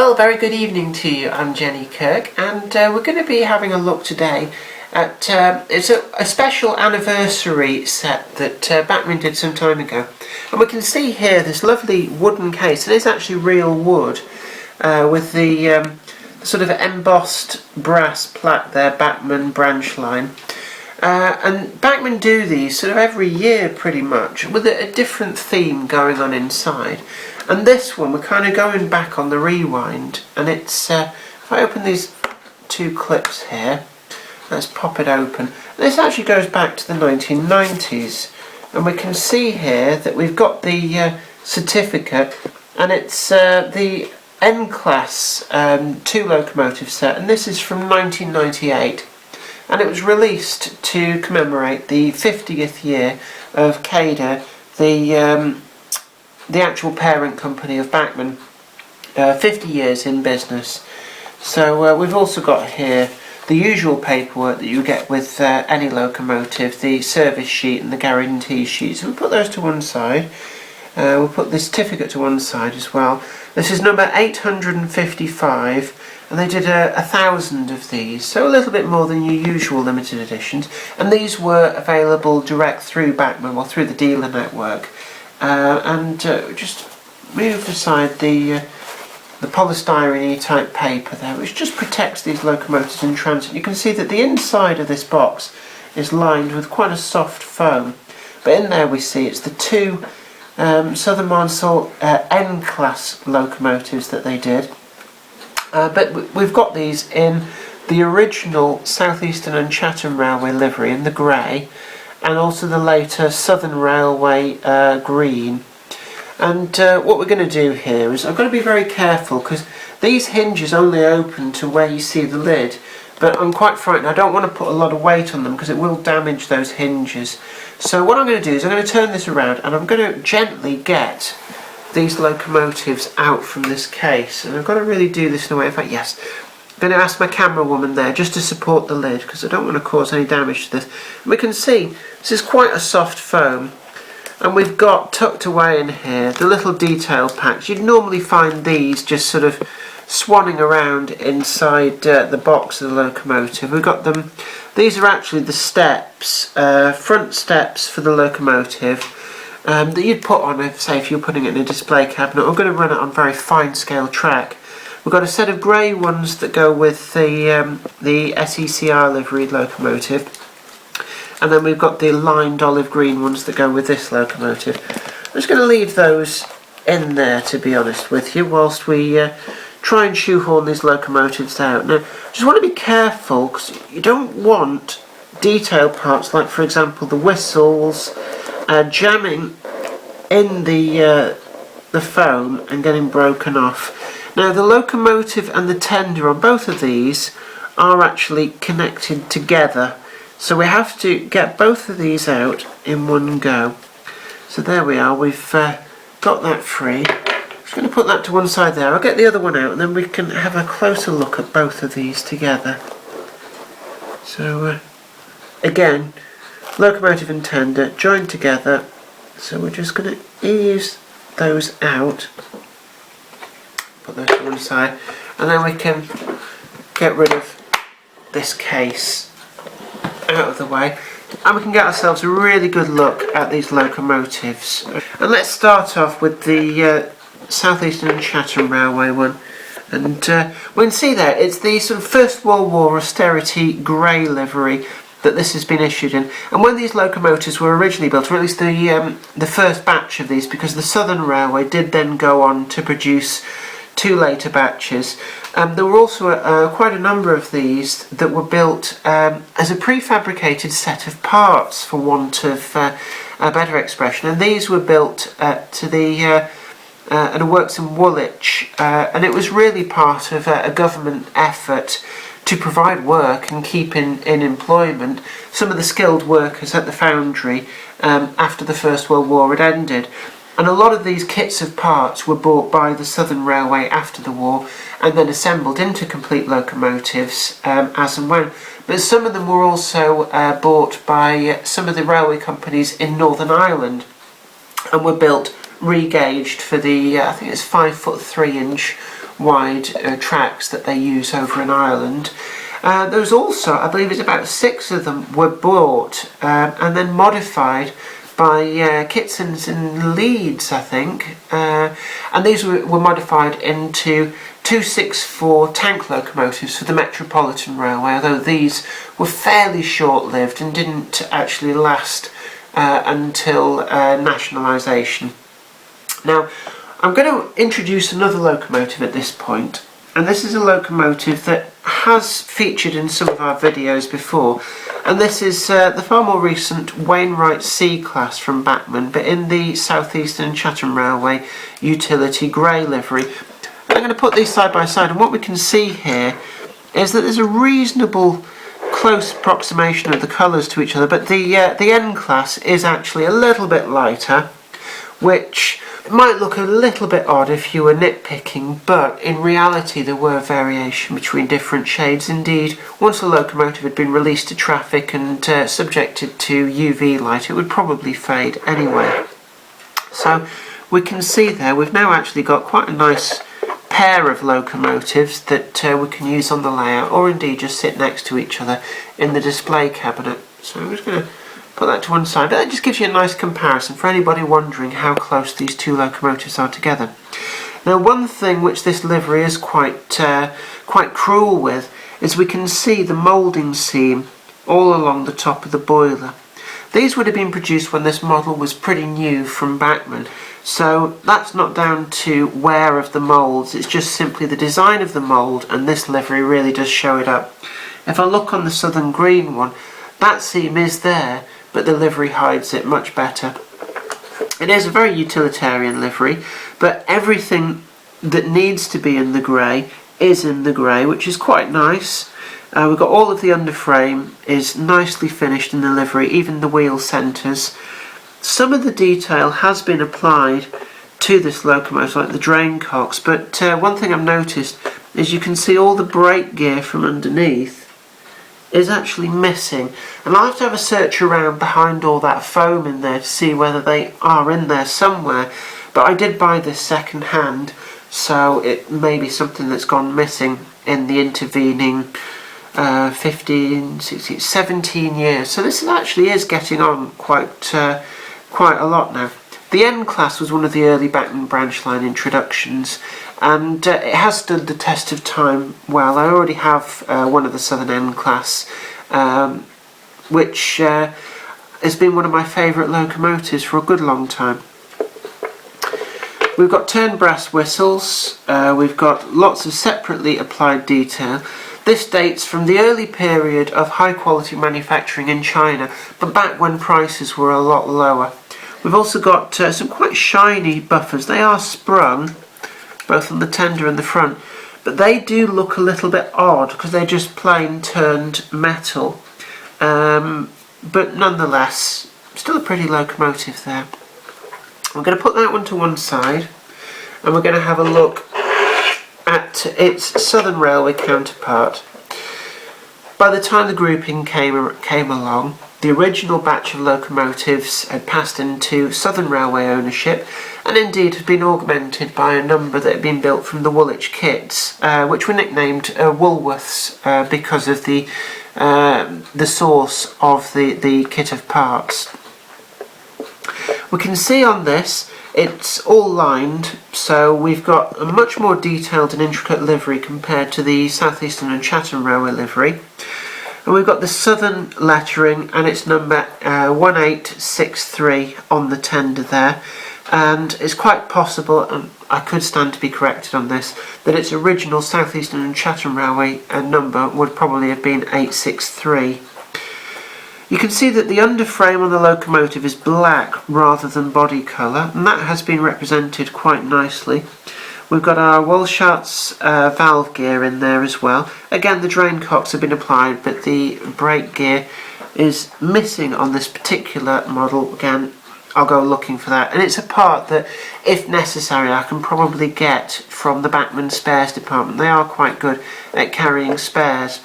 Well, very good evening to you. I'm Jenny Kirk, and we're going to be having a look today at it's a special anniversary set that Bachmann did some time ago. And we can see here this lovely wooden case. It is actually real wood with the sort of embossed brass plaque there, Bachmann branchline. And Bachmann do these sort of every year pretty much, with a different theme going on inside. And this one, we're kind of going back on the rewind, and it's, if I open these two clips here, let's pop it open. This actually goes back to the 1990s, and we can see here that we've got the certificate, and it's the N-class 2 locomotive set, and this is from 1998. And it was released to commemorate the 50th year of Kader, the actual parent company of Bachmann, 50 years in business. So we've also got here the usual paperwork that you get with any locomotive, the service sheet and the guarantee sheet. So we'll put those to one side. We'll put the certificate to one side as well. This is number 855. And they did 1,000 of these, so a little bit more than your usual limited editions. And these were available direct through Bachmann, or through the dealer network. Just move aside the polystyrene type paper there, which just protects these locomotives in transit. You can see that the inside of this box is lined with quite a soft foam. But in there we see it's the two Southern Maunsell N class locomotives that they did. But we've got these in the original Southeastern and Chatham Railway livery in the grey, and also the later Southern Railway green. And what we're going to do here is I've got to be very careful, because these hinges only open to where you see the lid, but I'm quite frightened. I don't want to put a lot of weight on them because it will damage those hinges. So what I'm going to do is I'm going to turn this around, and I'm going to gently get these locomotives out from this case, and I've got to really do this in a way. In fact, yes, I'm going to ask my camera woman there just to support the lid, because I don't want to cause any damage to this. And we can see this is quite a soft foam, and we've got tucked away in here the little detail packs. You'd normally find these just sort of swanning around inside the box of the locomotive. We've got them. These are actually the steps, front steps for the locomotive. That you'd put on, say, if you're putting it in a display cabinet. I'm going to run it on very fine scale track. We've got a set of grey ones that go with the SECR livery locomotive, and then we've got the lined olive green ones that go with this locomotive. I'm just going to leave those in there, to be honest with you, whilst we try and shoehorn these locomotives out. Now, just want to be careful, because you don't want detail parts like, for example, the whistles jamming in the foam and getting broken off. Now the locomotive and the tender on both of these are actually connected together, so we have to get both of these out in one go. So there we are, we've got that free. I'm just going to put that to one side there. I'll get the other one out, and then we can have a closer look at both of these together. So again, locomotive and tender joined together, so we're just going to ease those out, put those to one side, and then we can get rid of this case out of the way, and we can get ourselves a really good look at these locomotives. And let's start off with the Southeastern and Chatham Railway one. And we can see there it's the sort of First World War austerity grey livery that this has been issued in. And when these locomotives were originally built, or at least the first batch of these, because the Southern Railway did then go on to produce two later batches, there were also quite a number of these that were built as a prefabricated set of parts, for want of a better expression. And these were built to the at a works in Woolwich, and it was really part of a government effort to provide work and keep in employment some of the skilled workers at the foundry after the First World War had ended. And a lot of these kits of parts were bought by the Southern Railway after the war and then assembled into complete locomotives as and when. But some of them were also bought by some of the railway companies in Northern Ireland and were built re-gauged for the, I think it's 5'3" wide tracks that they use over in Ireland. There's also, I believe it's about 6 of them were bought and then modified by Kitson's in Leeds, I think, and these were modified into 264 tank locomotives for the Metropolitan Railway, although these were fairly short-lived and didn't actually last until nationalisation. Now, I'm going to introduce another locomotive at this point, and this is a locomotive that has featured in some of our videos before, and this is the far more recent Wainwright C class from Bachmann, but in the Southeastern and Chatham Railway utility grey livery. I'm going to put these side by side, and what we can see here is that there's a reasonable close approximation of the colours to each other, but the N class is actually a little bit lighter, which might look a little bit odd if you were nitpicking, but in reality there were variation between different shades. Indeed, once the locomotive had been released to traffic and subjected to UV light, it would probably fade anyway. So we can see there we've now actually got quite a nice pair of locomotives that we can use on the layout, or indeed just sit next to each other in the display cabinet. So I'm just going to put that to one side, but that just gives you a nice comparison for anybody wondering how close these two locomotives are together. Now, one thing which this livery is quite cruel with is we can see the moulding seam all along the top of the boiler. These would have been produced when this model was pretty new from Bachmann, so that's not down to wear of the moulds, it's just simply the design of the mould, and this livery really does show it up. If I look on the southern green one, that seam is there, but the livery hides it much better. It is a very utilitarian livery, but everything that needs to be in the grey is in the grey, which is quite nice. We've got all of the underframe is nicely finished in the livery, even the wheel centres. Some of the detail has been applied to this locomotive, like the drain cocks, but one thing I've noticed is you can see all the brake gear from underneath is actually missing, and I'll have a search around behind all that foam in there to see whether they are in there somewhere, but I did buy this second hand, so it may be something that's gone missing in the intervening 15, 16, 17 years, so this actually is getting on quite a lot now. The N class was one of the early Bachmann branch line introductions, and it has stood the test of time well. I already have one of the Southern N class, which has been one of my favourite locomotives for a good long time. We've got turned brass whistles, we've got lots of separately applied detail. This dates from the early period of high quality manufacturing in China, but back when prices were a lot lower. We've also got some quite shiny buffers. They are sprung, both on the tender and the front, but they do look a little bit odd because they're just plain turned metal. But nonetheless, still a pretty locomotive there. I'm going to put that one to one side, and we're going to have a look at its Southern Railway counterpart. By the time the grouping came along, the original batch of locomotives had passed into Southern Railway ownership, and indeed had been augmented by a number that had been built from the Woolwich kits, which were nicknamed Woolworths because of the source of the kit of parts. We can see on this it's all lined, so we've got a much more detailed and intricate livery compared to the Southeastern and Chatham Railway livery. And we've got the Southern lettering, and it's number 1863 on the tender there, and it's quite possible, and I could stand to be corrected on this, that its original Southeastern and Chatham Railway number would probably have been 863. You can see that the underframe on the locomotive is black rather than body colour, and that has been represented quite nicely. We've got our Walschaerts valve gear in there as well. Again, the drain cocks have been applied, but the brake gear is missing on this particular model. Again, I'll go looking for that. And it's a part that, if necessary, I can probably get from the Bachmann spares department. They are quite good at carrying spares.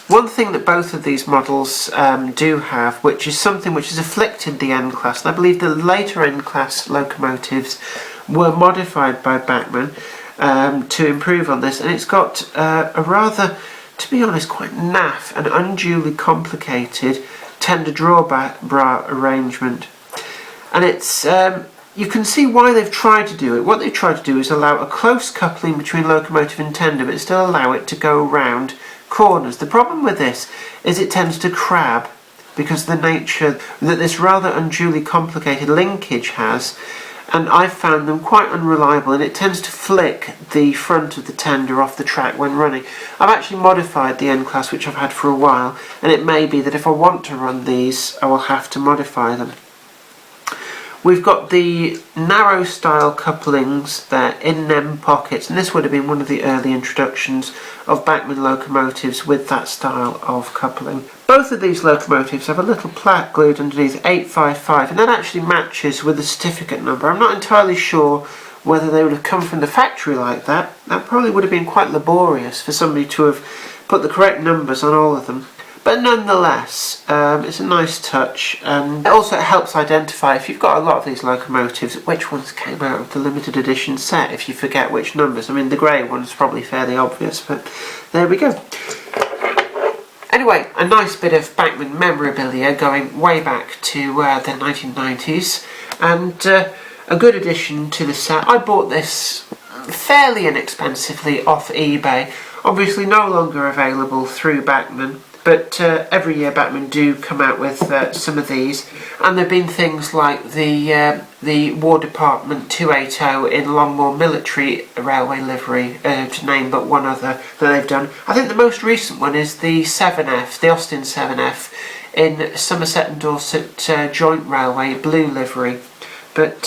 One thing that both of these models do have, which is something which has afflicted the N class, and I believe the later N class locomotives were modified by Bachmann, to improve on this, and it's got a rather, to be honest, quite naff and unduly complicated tender drawbar arrangement. And it's you can see why they've tried to do it. What they've tried to do is allow a close coupling between locomotive and tender, but still allow it to go around corners. The problem with this is it tends to crab, because of the nature that this rather unduly complicated linkage has, and I've found them quite unreliable, and it tends to flick the front of the tender off the track when running. I've actually modified the N class, which I've had for a while, and it may be that if I want to run these I will have to modify them. We've got the narrow style couplings there in them pockets, and this would have been one of the early introductions of Bachmann locomotives with that style of coupling. Both of these locomotives have a little plaque glued underneath 855, and that actually matches with the certificate number. I'm not entirely sure whether they would have come from the factory like that. That probably would have been quite laborious for somebody to have put the correct numbers on all of them. But nonetheless, it's a nice touch, and also it helps identify, if you've got a lot of these locomotives, which ones came out of the limited edition set, if you forget which numbers. I mean, the grey one's probably fairly obvious, but there we go. Anyway, a nice bit of Bachmann memorabilia going way back to the 1990s, and a good addition to the set. I bought this fairly inexpensively off eBay, obviously no longer available through Bachmann. But every year Bachmann do come out with some of these, and there have been things like the War Department 280 in Longmoor military railway livery, to name but one other that they've done. I think the most recent one is the 7F, the Austin 7F, in Somerset and Dorset joint railway blue livery. But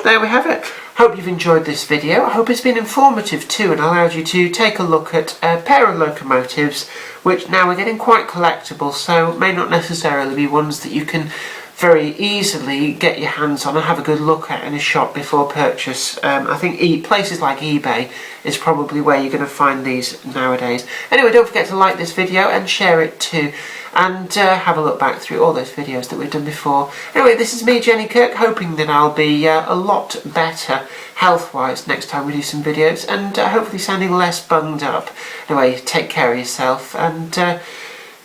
there we have it. Hope you've enjoyed this video. I hope it's been informative too, and allowed you to take a look at a pair of locomotives which now are getting quite collectible, so may not necessarily be ones that you can very easily get your hands on and have a good look at in a shop before purchase. I think places like eBay is probably where you're going to find these nowadays. Anyway, don't forget to like this video and share it too, and have a look back through all those videos that we've done before. Anyway, this is me, Jenny Kirk, hoping that I'll be a lot better health-wise next time we do some videos, and hopefully sounding less bunged up. Anyway, take care of yourself, and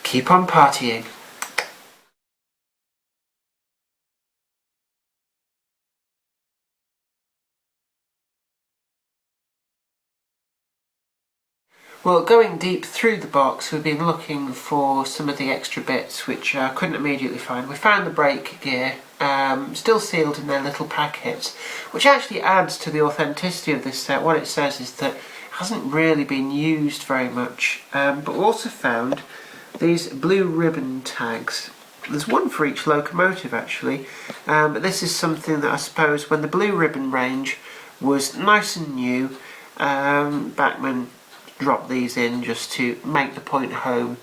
keep on partying. Well, going deep through the box, we've been looking for some of the extra bits which I couldn't immediately find. We found the brake gear, still sealed in their little packets, which actually adds to the authenticity of this set. What it says is that it hasn't really been used very much. But we also found these blue ribbon tags. There's one for each locomotive actually, but this is something that I suppose when the blue ribbon range was nice and new, Bachmann dropped these in just to make the point home